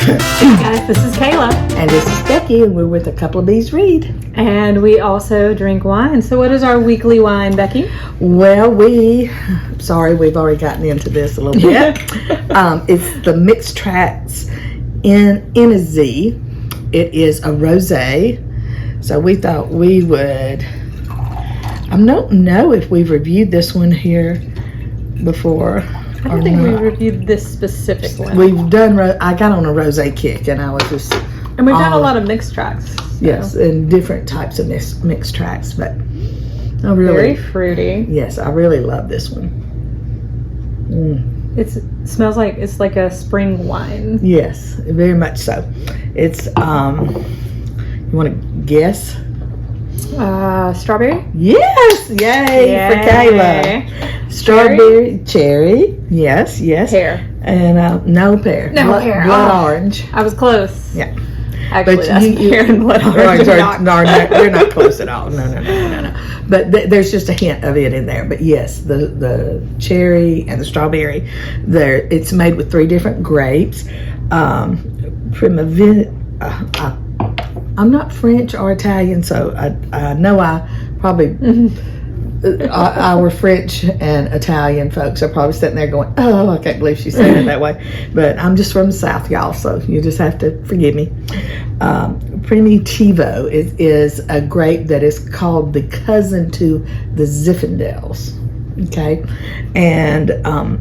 Hey guys, this is Kayla. And this is Becky, and we're with A Couple of Bees Read. And we also drink wine. So what is our weekly wine, Becky? Well, we've already gotten into this a little bit. It's the Mixed Tracks in a Z. It is a rosé. So we thought we would, I don't know if we've reviewed this one here before. I don't think we reviewed this specific one. We've done, I got on a rosé kick, and I was just... And we've done a lot of mixed tracks. So. Yes, and different types of mixed tracks, but I Very really... fruity. Yes, I really love this one. It smells like, it's like a spring wine. Yes, very much so. It's, you want to guess? Strawberry? Yes! Yay for Kayla. Strawberry, cherry. Yes. Pear. And no pear. No pear. Blood orange. I was close. Yeah. Actually, But that's pear and blood orange. They're not close at all. No. But there's just a hint of it in there. But yes, the cherry and the strawberry, it's made with 3 different grapes. I'm not French or Italian, so I know I probably... our French and Italian folks are probably sitting there going, oh, I can't believe she's saying it that way. But I'm just from the South, y'all, so you just have to forgive me. Primitivo is a grape that is called the cousin to the Zinfandels. Okay, and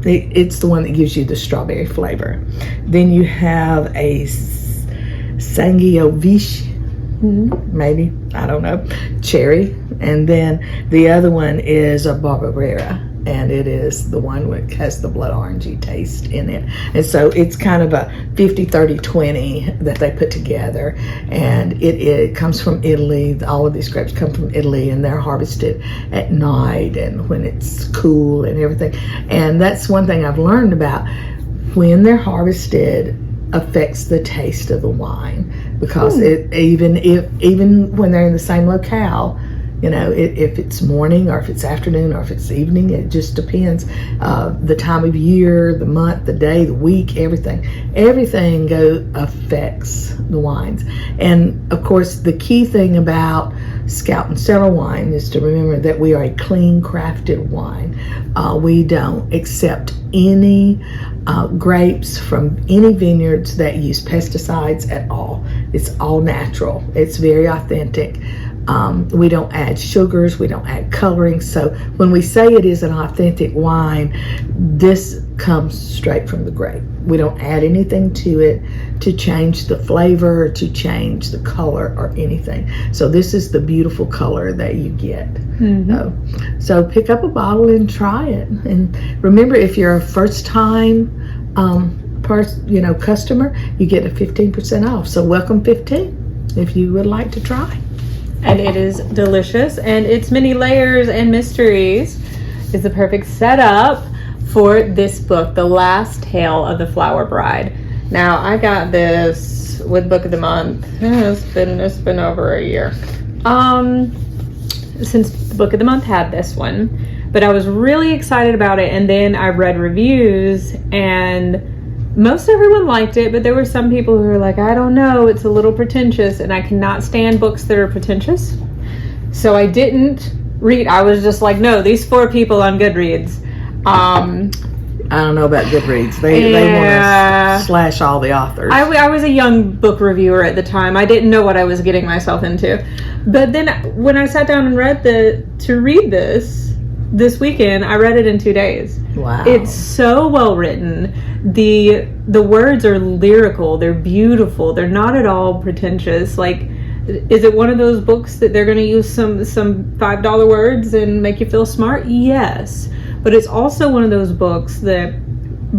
it's the one that gives you the strawberry flavor. Then you have a Sangiovese, maybe, I don't know, cherry, and then the other one is a Barbera, and it is the one that has the blood orangey taste in it. And so it's kind of a 50-30-20 that they put together, and it comes from Italy. All of these grapes come from Italy, and they're harvested at night and when it's cool and everything. And that's one thing I've learned about when they're harvested affects the taste of the wine, because even when they're in the same locale, you know, if it's morning or if it's afternoon or if it's evening, it just depends. The time of year, the month, the day, the week, everything affects the wines. And of course, the key thing about Scout and Cellar wine is to remember that we are a clean crafted wine. We don't accept any grapes from any vineyards that use pesticides at all. It's all natural. It's very authentic. We don't add sugars, we don't add coloring. So when we say it is an authentic wine, this comes straight from the grape. We don't add anything to it to change the flavor, to change the color or anything. So this is the beautiful color that you get. So pick up a bottle and try it. And remember, if you're a first time customer, you get a 15% off. So welcome 15 if you would like to try. And it is delicious, and its many layers and mysteries is the perfect setup for this book, The Last Tale of the Flower Bride. Now, I got this with Book of the Month. It's been over a year since the Book of the Month had this one, but I was really excited about it. And then I read reviews, and most everyone liked it, but there were some people who were like, I don't know, it's a little pretentious, and I cannot stand books that are pretentious. So I didn't read. I was just like, no, these 4 people on Goodreads. I don't know about Goodreads. They want to slash all the authors. I was a young book reviewer at the time. I didn't know what I was getting myself into. But then when I sat down and read this weekend, I read it in 2 days. Wow. It's so well written. The words are lyrical. They're beautiful. They're not at all pretentious. Like, is it one of those books that they're going to use some $5 words and make you feel smart? Yes. But it's also one of those books that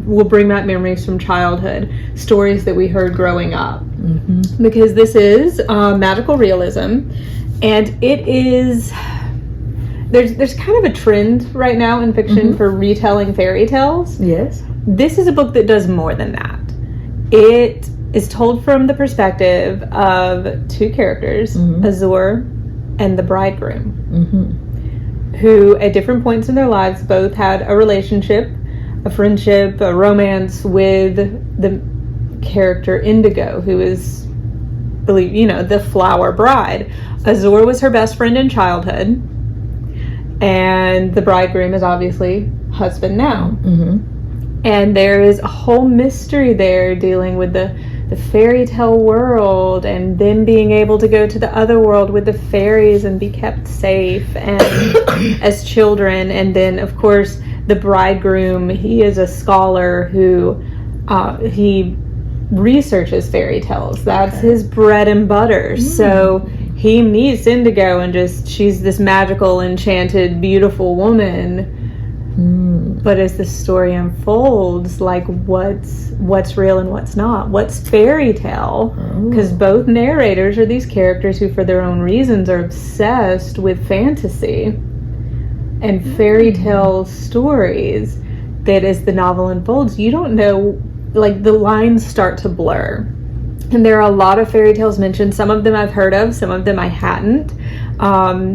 will bring back memories from childhood, stories that we heard growing up. Because this is magical realism, and it is... There's kind of a trend right now in fiction for retelling fairy tales. Yes. This is a book that does more than that. It is told from the perspective of 2 characters, Azure and the bridegroom, who at different points in their lives both had a relationship, a friendship, a romance with character Indigo, who is, believe the flower bride. Azure was her best friend in childhood, and the bridegroom is obviously husband now. And there is a whole mystery there dealing with the fairy tale world, and them being able to go to the other world with the fairies and be kept safe and as children. And then of course the bridegroom, he is a scholar who he researches fairy tales. That's his bread and butter. So he meets Indigo, and she's this magical, enchanted, beautiful woman. But as the story unfolds, like what's real and what's not, what's fairy tale, because both narrators are these characters who for their own reasons are obsessed with fantasy and fairy tale stories, that as the novel unfolds, you don't know, like the lines start to blur. And there are a lot of fairy tales mentioned. Some of them I've heard of, some of them I hadn't.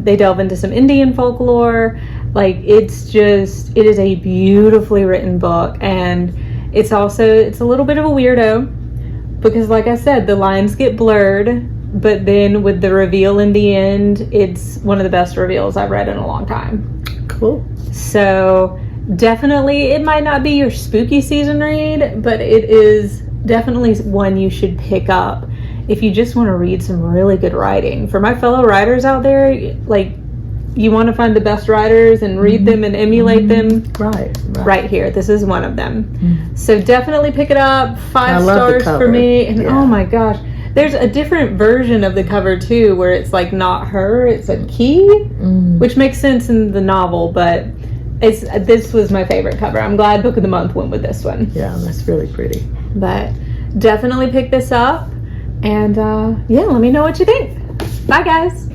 They delve into some Indian folklore. Like it is a beautifully written book, and it's a little bit of a weirdo, because like I said, the lines get blurred, but then with the reveal in the end, it's one of the best reveals I've read in a long time. Cool. So definitely, it might not be your spooky season read, but it is definitely one you should pick up if you just want to read some really good writing. For my fellow writers out there, like, you want to find the best writers and read them and emulate them, right here. This is one of them. So definitely pick it up. 5 stars for me. And oh my gosh, there's a different version of the cover too, where it's like not her, it's a key, which makes sense in the novel, but this was my favorite cover. I'm glad Book of the Month went with this one. Yeah, that's really pretty. But definitely pick this up, and let me know what you think. Bye guys.